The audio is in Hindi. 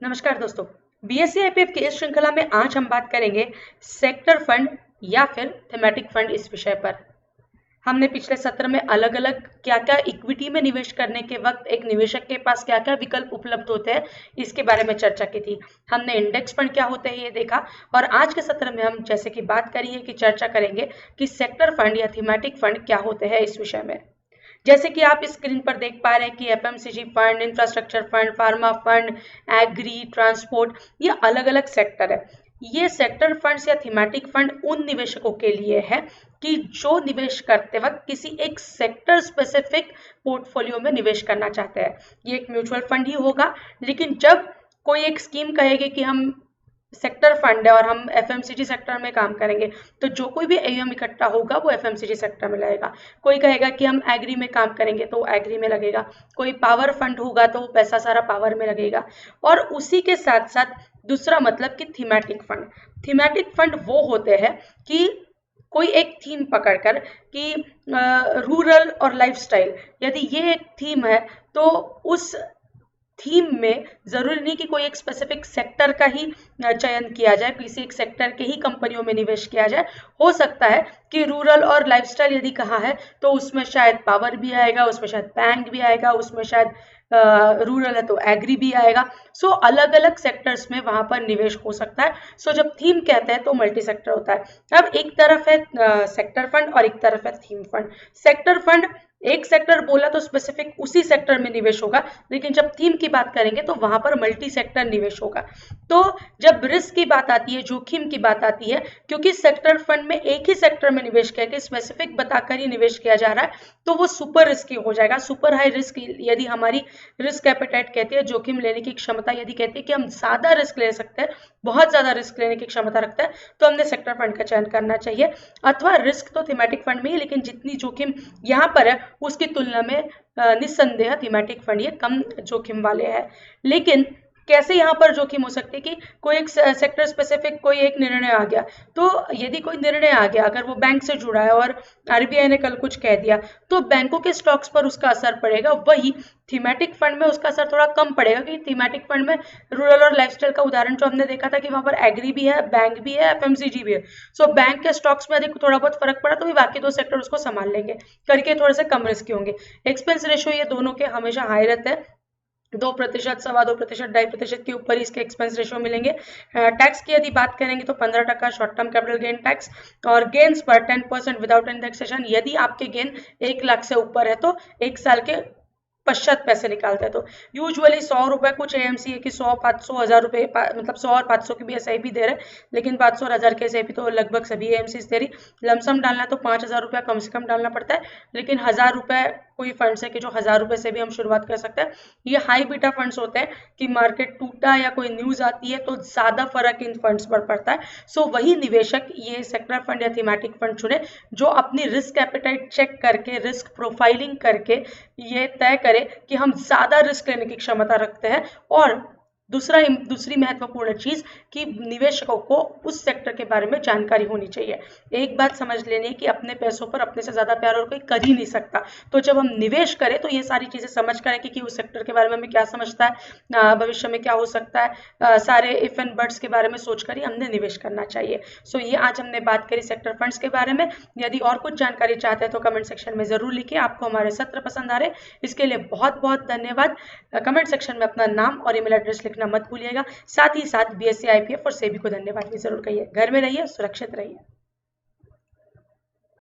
नमस्कार दोस्तों। बीएससी आईपीएफ की इस श्रृंखला में आज हम बात करेंगे सेक्टर फंड या फिर थीमेटिक फंड। इस विषय पर हमने पिछले सत्र में अलग अलग क्या क्या इक्विटी में निवेश करने के वक्त एक निवेशक के पास क्या क्या विकल्प उपलब्ध होते हैं इसके बारे में चर्चा की थी। हमने इंडेक्स फंड क्या होते हैं ये देखा, और आज के सत्र में हम जैसे कि बात करिए कि चर्चा करेंगे कि सेक्टर फंड या थीमेटिक फंड क्या होते हैं इस विषय में। जैसे कि आप स्क्रीन पर देख पा रहे हैं कि FMCG fund, infrastructure fund, pharma fund, agri, transport, ये अलग अलग सेक्टर है। ये सेक्टर फंड्स या थीमेटिक फंड उन निवेशकों के लिए है कि जो निवेश करते वक्त किसी एक सेक्टर स्पेसिफिक पोर्टफोलियो में निवेश करना चाहते हैं। ये एक म्यूचुअल फंड ही होगा, लेकिन जब कोई एक स्कीम कहेगी कि हम सेक्टर फंड है और हम एफएमसीजी सेक्टर में काम करेंगे, तो जो कोई भी एयूएम इकट्ठा होगा वो एफएमसीजी सेक्टर में लगेगा। कोई कहेगा कि हम एग्री में काम करेंगे तो एग्री में लगेगा। कोई पावर फंड होगा तो पैसा सारा पावर में लगेगा। और उसी के साथ साथ दूसरा मतलब कि थीमेटिक फंड। थीमेटिक फंड वो होते हैं कि कोई एक थीम पकड़कर कि रूरल और लाइफस्टाइल, यदि ये एक थीम है तो उस थीम में जरूरी नहीं कि कोई एक स्पेसिफिक सेक्टर का ही चयन किया जाए, किसी एक सेक्टर के ही कंपनियों में निवेश किया जाए। हो सकता है कि रूरल और लाइफस्टाइल यदि कहा है तो उसमें शायद पावर भी आएगा, उसमें शायद बैंक भी आएगा, उसमें शायद रूरल है तो एग्री भी आएगा। सो अलग अलग सेक्टर्स में वहां पर निवेश हो सकता है। सो जब थीम कहते हैं तो मल्टी सेक्टर होता है। अब एक तरफ है सेक्टर फंड और एक तरफ है थीम फंड। सेक्टर फंड एक सेक्टर बोला तो स्पेसिफिक उसी सेक्टर में निवेश होगा, लेकिन जब थीम की बात करेंगे तो वहां पर मल्टी सेक्टर निवेश होगा। तो जब रिस्क की बात आती है, जोखिम की बात आती है, क्योंकि सेक्टर फंड में एक ही सेक्टर में निवेश करके स्पेसिफिक बताकर ही निवेश किया जा रहा है, तो वो सुपर रिस्की हो जाएगा। सुपर हाई रिस्क यदि हमारी रिस्क एपेटाइट कहती है, जोखिम लेने की क्षमता यदि कहती है कि हम ज्यादा रिस्क ले सकते हैं, बहुत ज्यादा रिस्क लेने की क्षमता रखते हैं, तो हमने सेक्टर फंड का चयन करना चाहिए। अथवा रिस्क तो थीमेटिक फंड में ही, लेकिन जितनी जोखिम यहाँ पर है उसकी तुलना में निस्संदेह थीमेटिक फंड ये कम जोखिम वाले हैं। लेकिन कैसे यहाँ पर जोखिम हो सकती है कि कोई एक सेक्टर स्पेसिफिक कोई एक निर्णय आ गया, तो यदि कोई निर्णय आ गया, अगर वो बैंक से जुड़ा है और आरबीआई ने कल कुछ कह दिया, तो बैंकों के स्टॉक्स पर उसका असर पड़ेगा। वही थीमेटिक फंड में उसका असर थोड़ा कम पड़ेगा, क्योंकि थीमेटिक फंड में रूरल और लाइफस्टाइल का उदाहरण जो हमने देखा था कि वहां पर एग्री भी है, बैंक भी है, एफएमसीजी भी है। सो बैंक के स्टॉक्स में यदि थोड़ा बहुत फर्क पड़ा तो भी बाकी दो सेक्टर उसको संभाल लेंगे, करके थोड़े से कम रिस्की होंगे। एक्सपेंस रेशियो ये दोनों के हमेशा हाई रहते हैं, 2%, 2.25%, 2.5% के ऊपर इसके एक्सपेंस रेशियो मिलेंगे। टैक्स की यदि बात करेंगे तो 15% short term capital gain tax, और गेन्स पर 10% विदाउट इंडेक्सेशन। यदि आपके गेन 1 लाख से ऊपर है तो 1 साल के पश्चात पैसे निकालते हैं। तो यूजुअली 100 रुपए, कुछ एएमसी है कि 100, 500, 1000 रुपए, मतलब 100 और 500 की भी एसआईपी दे रहे हैं, लेकिन 500 और 1000 के एसआईपी तो लगभग सभी एएमसी दे रही। लमसम डालना तो 5000 रुपया कम से कम डालना पड़ता है, लेकिन 1000 रुपए कोई फंड्स है कि जो 1000 रुपए से भी हम शुरुआत कर सकते हैं। ये हाई बीटा फंड्स होते हैं कि मार्केट टूटा या कोई न्यूज आती है तो ज्यादा फर्क इन फंड्स पर पड़ता है। सो वही निवेशक ये सेक्टर फंड या थीमेटिक फंड चुने जो अपनी रिस्क एपेटाइट चेक करके, रिस्क प्रोफाइलिंग करके ये तय करे कि हम ज्यादा रिस्क लेने की क्षमता रखते हैं। और दूसरी महत्वपूर्ण चीज कि निवेशकों को उस सेक्टर के बारे में जानकारी होनी चाहिए। एक बात समझ लेनी कि अपने पैसों पर अपने से ज्यादा प्यार और कोई कर ही नहीं सकता। तो जब हम निवेश करें तो ये सारी चीजें समझ कर कि उस सेक्टर के बारे में हमें क्या समझता है, भविष्य में क्या हो सकता है, सारे इफ एंड बट्स के बारे में सोचकर ही हमने निवेश करना चाहिए। सो ये आज हमने बात करी सेक्टर फंड्स के बारे में। यदि और कुछ जानकारी चाहते हैं तो कमेंट सेक्शन में जरूर लिखिए। आपको हमारे सत्र पसंद आ रहे, इसके लिए बहुत बहुत धन्यवाद। कमेंट सेक्शन में अपना नाम और ईमेल एड्रेस लिखना मत भूलिएगा। साथ ही साथ बीएससी आईपीएफ और सेबी को धन्यवाद भी जरूर कहिए। घर में रहिए, सुरक्षित रहिए।